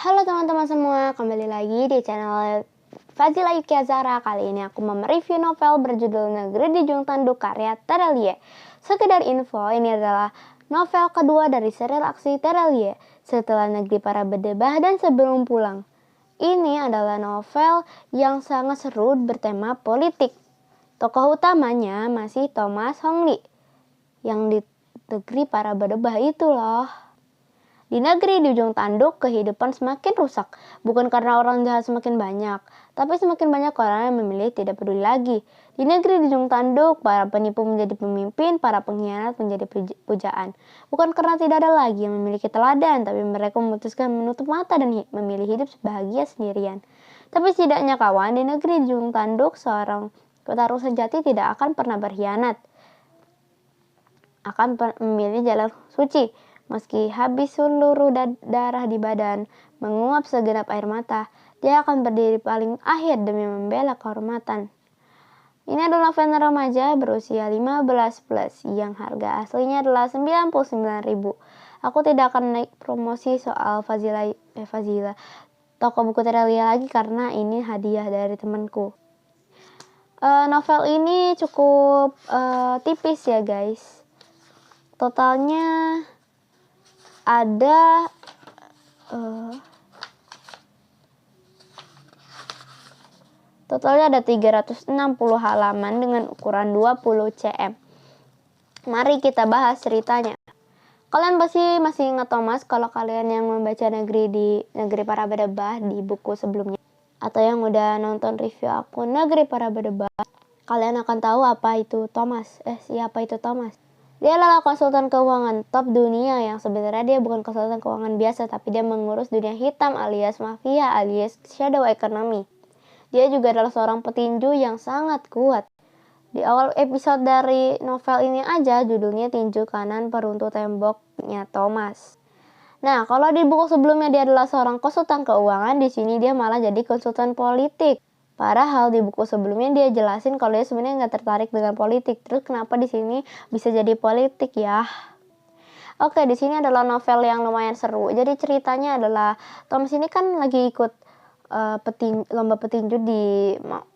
Halo teman-teman semua, kembali lagi di channel Fazila Yuki Azara. Kali ini aku mau mereview novel berjudul Negeri di Ujung Tanduk karya Terelie. Sekedar info, ini adalah novel kedua dari serial aksi Terelie setelah Negeri Para Berdebah dan Sebelum Pulang. Ini adalah novel yang sangat seru bertema politik. Tokoh utamanya masih Thomas Hongli yang di Negeri Para Berdebah itu loh. Di negeri di ujung tanduk, kehidupan semakin rusak. Bukan karena orang jahat semakin banyak, tapi semakin banyak orang yang memilih tidak peduli lagi. Di negeri di ujung tanduk, para penipu menjadi pemimpin, para pengkhianat menjadi pujaan. Bukan karena tidak ada lagi yang memiliki teladan, tapi mereka memutuskan menutup mata dan memilih hidup sebahagia sendirian. Tapi setidaknya kawan, di negeri di ujung tanduk, seorang petarung sejati tidak akan pernah berkhianat. Akan memilih jalan suci. Meski habis seluruh darah di badan, menguap segenap air mata, dia akan berdiri paling akhir demi membela kehormatan. Ini adalah novel remaja berusia 15 plus yang harga aslinya adalah 99.000. Aku tidak akan naik promosi soal Fazila toko buku Terelie lagi karena ini hadiah dari temanku. Novel ini cukup tipis ya guys. Totalnya ada totalnya ada 360 halaman dengan ukuran 20 cm. Mari kita bahas ceritanya. Kalian pasti masih ingat Thomas kalau kalian yang membaca Negeri Para Berdebah di buku sebelumnya, atau yang udah nonton review aku Negeri Para Berdebah, kalian akan tahu apa itu Thomas. Siapa itu Thomas? Dia adalah konsultan keuangan top dunia yang sebenarnya dia bukan konsultan keuangan biasa, tapi dia mengurus dunia hitam alias mafia alias shadow economy. Dia juga adalah seorang petinju yang sangat kuat. Di awal episode dari novel ini aja judulnya Tinju Kanan Peruntuk Temboknya Thomas. Nah, kalau di buku sebelumnya dia adalah seorang konsultan keuangan, di sini dia malah jadi konsultan politik. Padahal di buku sebelumnya dia jelasin kalau dia sebenarnya nggak tertarik dengan politik. Terus kenapa di sini bisa jadi politik ya? Oke, di sini adalah novel yang lumayan seru. Jadi ceritanya adalah Thomas ini kan lagi ikut lomba petinju di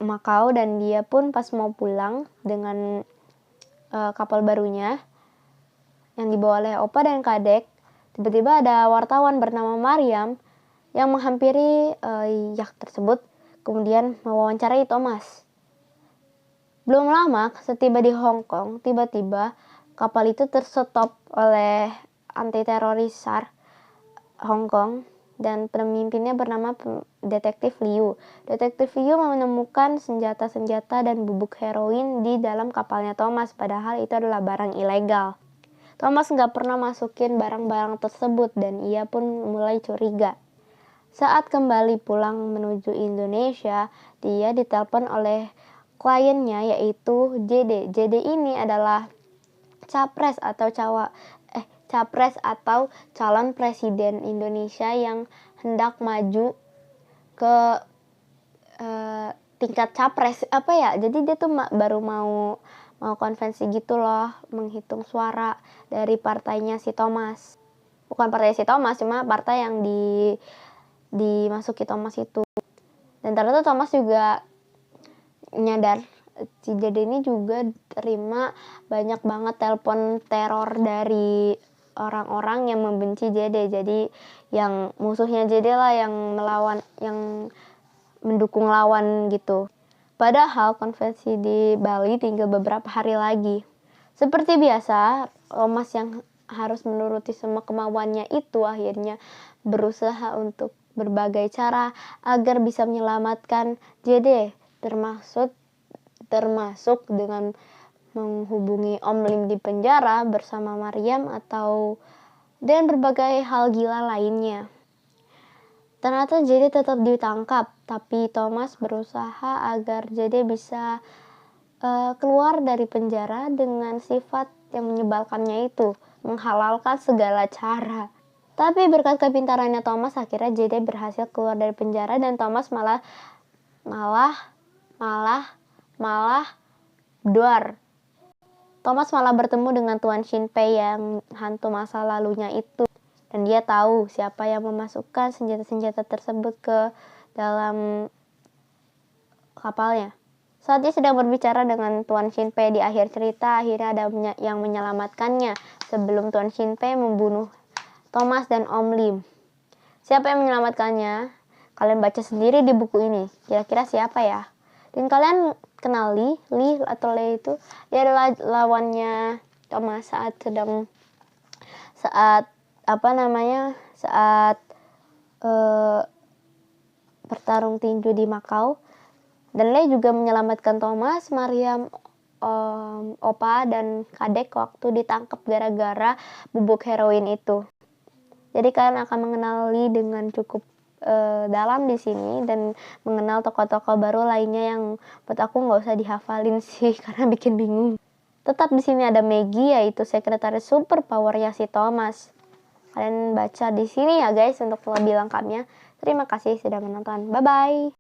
Macau, dan dia pun pas mau pulang dengan kapal barunya yang dibawa oleh Opa dan Kadek, tiba-tiba ada wartawan bernama Mariam yang menghampiri yacht tersebut, kemudian mewawancarai Thomas. Belum lama setiba di Hong Kong, tiba-tiba kapal itu terstop oleh anti-teroris SAR Hong Kong dan pemimpinnya bernama Detektif Liu. Detektif Liu menemukan senjata-senjata dan bubuk heroin di dalam kapalnya Thomas, padahal itu adalah barang ilegal. Thomas nggak pernah masukin barang-barang tersebut dan ia pun mulai curiga. Saat kembali pulang menuju Indonesia, dia ditelepon oleh kliennya yaitu JD. JD ini adalah capres atau calon presiden Indonesia yang hendak maju ke tingkat capres jadi dia tuh baru mau konvensi gitu loh, menghitung suara dari partainya si Thomas. Bukan partai si Thomas, cuma partai yang dimasuki Thomas itu. Dan ternyata Thomas juga nyadar si JD ini juga terima banyak banget telepon teror dari orang-orang yang membenci JD. Jadi yang musuhnya JD lah yang melawan, yang mendukung lawan gitu. Padahal konvensi di Bali tinggal beberapa hari lagi. Seperti biasa, Thomas yang harus menuruti semua kemauannya itu akhirnya berusaha untuk berbagai cara agar bisa menyelamatkan JD, termasuk dengan menghubungi Om Lim di penjara bersama Mariam dan berbagai hal gila lainnya. Ternyata JD tetap ditangkap, tapi Thomas berusaha agar JD bisa keluar dari penjara dengan sifat yang menyebalkannya itu, menghalalkan segala cara. Tapi berkat kepintarannya Thomas, akhirnya JD berhasil keluar dari penjara dan Thomas malah duar. Thomas malah bertemu dengan Tuan Shin Pei yang hantu masa lalunya itu. dan dia tahu siapa yang memasukkan senjata-senjata tersebut ke dalam kapalnya. Saat dia sedang berbicara dengan Tuan Shinpei di akhir cerita, akhirnya ada yang menyelamatkannya sebelum Tuan Shinpei membunuh Thomas dan Om Lim. Siapa yang menyelamatkannya? Kalian baca sendiri di buku ini. Kira-kira siapa ya? Dan kalian kenal Lee atau Lee itu? Dia adalah lawannya Thomas saat bertarung tinju di Macau. Dan Lee juga menyelamatkan Thomas, Mariam, Opa, dan Kadek waktu ditangkap gara-gara bubuk heroin itu. Jadi kalian akan mengenal Lee dengan cukup dalam di sini dan mengenal tokoh-tokoh baru lainnya yang buat aku nggak usah dihafalin sih karena bikin bingung. Tetap di sini ada Maggie, yaitu sekretaris super powernya si Thomas. Kalian baca di sini ya guys untuk lebih lengkapnya. Terima kasih sudah menonton. Bye bye.